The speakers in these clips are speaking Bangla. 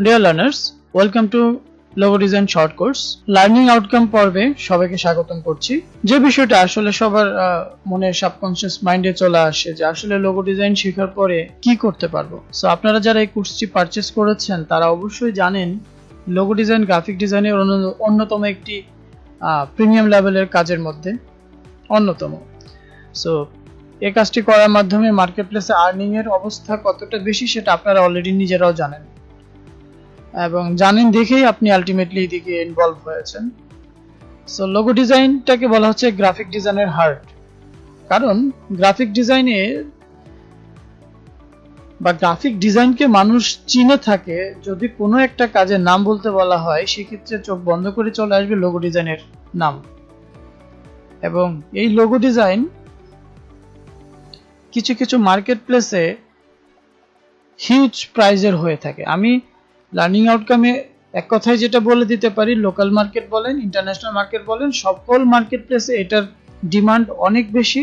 Dear learners, welcome to logo design short course. Learning outcome পর্বে সবাইকে স্বাগতম করছি। যে বিষয়টা আসলে সবার মনে সাবকনশিয়াস মাইন্ডে চলে আসে যে আসলে লোগো ডিজাইন শেখার পরে কি করতে পারবো। সো আপনারা যারা এই কোর্সটি পারচেজ করেছেন তারা অবশ্যই জানেন লোগো ডিজাইন গ্রাফিক ডিজাইনের অন্যতম একটি প্রিমিয়াম লেভেলের কাজের মধ্যে অন্যতম। সো এই কাজটি করার মাধ্যমে মার্কেটপ্লেসে আর্নিং এর অবস্থা কতটা বেশি সেটা আপনারা অলরেডি নিজেরাও জানেন এবং জানেন দেখেই আপনি আলটিমেটলি এদিকে ইনভলভ হয়েছেন। সো লোগো ডিজাইনটাকে বলা হচ্ছে গ্রাফিক ডিজাইনের হার্ট, কারণ গ্রাফিক ডিজাইনে বা গ্রাফিক ডিজাইনকে মানুষ চিনে থাকে যদি কোনো একটা কাজের নাম বলতে বলা হয় সেক্ষেত্রে চোখ বন্ধ করে চলে আসবে লোগো ডিজাইনের নাম। এবং এই লোগো ডিজাইন কিছু কিছু মার্কেটপ্লেসে হিউজ প্রাইজের হয়ে থাকে। আমি লার্নিং আউটকামে এক কথায় যেটা বলে দিতে পারি, লোকাল মার্কেট বলেন ইন্টারন্যাশনাল মার্কেট বলেন সকল মার্কেটপ্লেসে এটার ডিমান্ড অনেক বেশি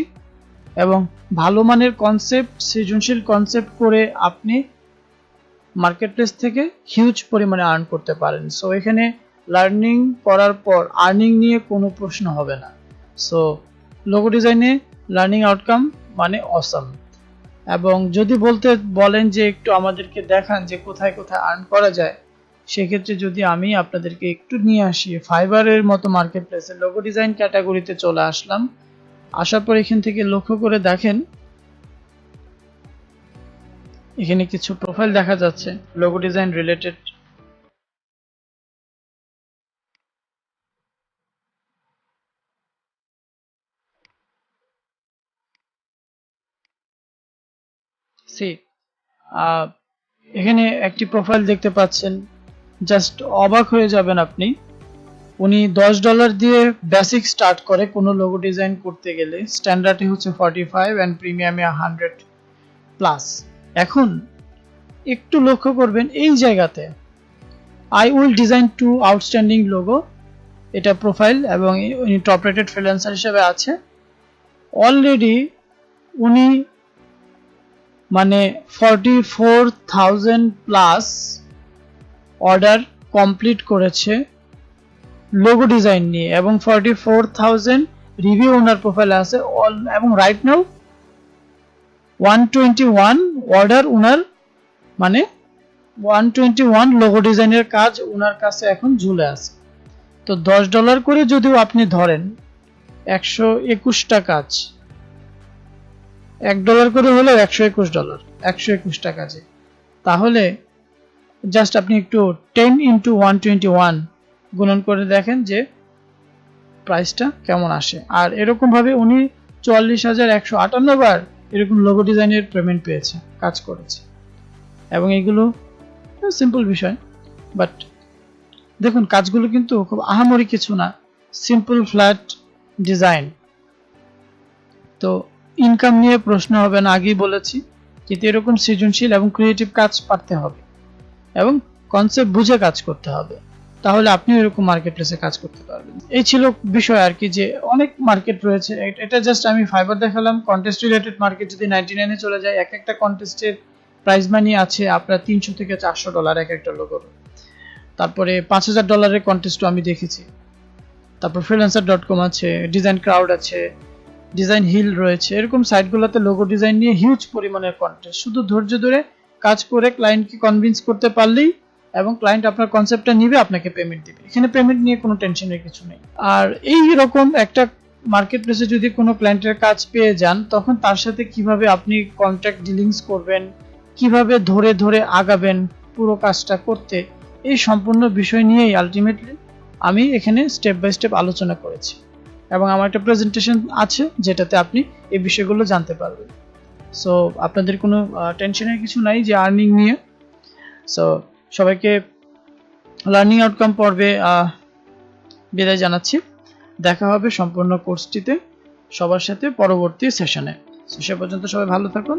এবং ভালো মানের কনসেপ্ট সৃজনশীল কনসেপ্ট করে আপনি মার্কেটপ্লেস থেকে হিউজ পরিমাণে আর্ন করতে পারেন। সো এখানে লার্নিং করার পর আর্নিং নিয়ে কোনো প্রশ্ন হবে না। সো লোগো ডিজাইনে লার্নিং আউটকাম মানে অসাম। এবং যদি বলেন যে একটু আমাদেরকে দেখান যে কোথায় কোথায় আর্ন করা যায়, সেক্ষেত্রে যদি আমি আপনাদেরকে একটু নিয়ে আসি ফাইবারের মতো মার্কেটপ্লেসে লোগো ডিজাইন ক্যাটাগরিতে চলে আসলাম। আসার পর এখান থেকে লক্ষ্য করে দেখেন এখানে কিছু প্রোফাইল দেখা যাচ্ছে লোগো ডিজাইন রিলেটেড। এখানে একটি প্রোফাইল দেখতে পাচ্ছেন, জাস্ট অবাক হয়ে যাবেন আপনি। উনি $10 দিয়ে বেসিক স্টার্ট করে কোনো লোগো ডিজাইন করতে গেলে, স্ট্যান্ডার্ডে হচ্ছে 45 এন্ড প্রিমিয়ামে 100 প্লাস। এখন একটু লক্ষ্য করবেন এই জায়গাতে I will design 2 outstanding logo, এটা প্রোফাইল এবং উনি টপ রেটেড ফ্রিল্যান্সার হিসেবে আছে। অলরেডি উনি মানে 44,000 প্লাস অর্ডার কমপ্লিট করেছে লোগো ডিজাইন নিয়ে এবং 44,000 রিভিউ ওনার প্রোফাইলে আছে এবং রাইট নাও 121 অর্ডার ওনার মানে 121 লোগো ডিজাইনের কাজ ওনার কাছে এখন ঝুলে আছে। তো $10 করে যদিও আপনি ধরেন 121টা কাজ, $1 করে হলো $121, 121টা কাজে, তাহলে জাস্ট আপনি একটু 10 into 121 গুণন করে দেখেন যে প্রাইসটা কেমন আসে। আর এরকম ভাবে উনি 44,158 বার এরকম লোগো ডিজাইনের পেমেন্ট পেয়েছে, কাজ করেছে। এবং এগুলো সিম্পল বিষয়, বাট দেখুন কাজগুলো কিন্তু খুব আহামরি কিছু না, সিম্পল ফ্ল্যাট ডিজাইন। তো ইনকাম নিয়ে প্রশ্ন হবে না, আগেই বলেছি, কিন্তু এরকম সৃজনশীল এবং ক্রিয়েটিভ কাজ পারতে হবে এবং কনসেপ্ট বুঝে কাজ করতে হবে, তাহলে আপনি এরকম মার্কেটপ্লেসে কাজ করতে পারবেন। এই ছিল বিষয় আর কি, যে অনেক মার্কেট রয়েছে। এটা জাস্ট আমি ফাইবার দেখালাম। কন্টেস্ট রিলেটেড মার্কেট যদি 99 এ চলে যায়, এক একটা কন্টেস্টের প্রাইস মানি আছে আপনার $300 থেকে $400 এক একটা লোগোর। তারপরে $5,000 কন্টেস্টও আমি দেখেছি। তারপর freelancer.com আছে, ডিজাইন ক্রাউড আছে, ডিজাইন হিল রয়েছে। এরকম সাইটগুলোতে লোগো ডিজাইন নিয়ে হিউজ পরিমাণের কন্টেস্ট। শুধু ধৈর্য ধরে কাজ করে ক্লায়েন্টকে কনভিন্স করতে পারলেই এবং ক্লায়েন্ট আপনার কনসেপ্টটা নিবে, আপনাকে পেমেন্ট দিবে। এখানে পেমেন্ট নিয়ে কোনো টেনশনের কিছু নেই। আর এই রকম একটা মার্কেটপ্লেসে যদি কোনো ক্লায়েন্টের কাজ পেয়ে যান, তখন তার সাথে কিভাবে আপনি কন্ট্রাক্ট ডিলিংস করবেন, কিভাবে ধরে ধরে আগাবেন পুরো কাজটা করতে, এই সম্পূর্ণ বিষয় নিয়েই আলটিমেটলি আমি এখানে স্টেপ বাই স্টেপ আলোচনা করেছি এবং আমার একটা প্রেজেন্টেশন আছে যেটাতে আপনি এই বিষয়গুলো জানতে পারবেন। সো আপনাদের কোনো টেনশনের কিছু নাই যে আর্নিং নিয়ে। সো সবাইকে লার্নিং আউটকাম পর্বে বিদায় জানাচ্ছি। দেখা হবে সম্পূর্ণ কোর্সটিতে সবার সাথে পরবর্তী সেশনে। সে পর্যন্ত সবাই ভালো থাকুন।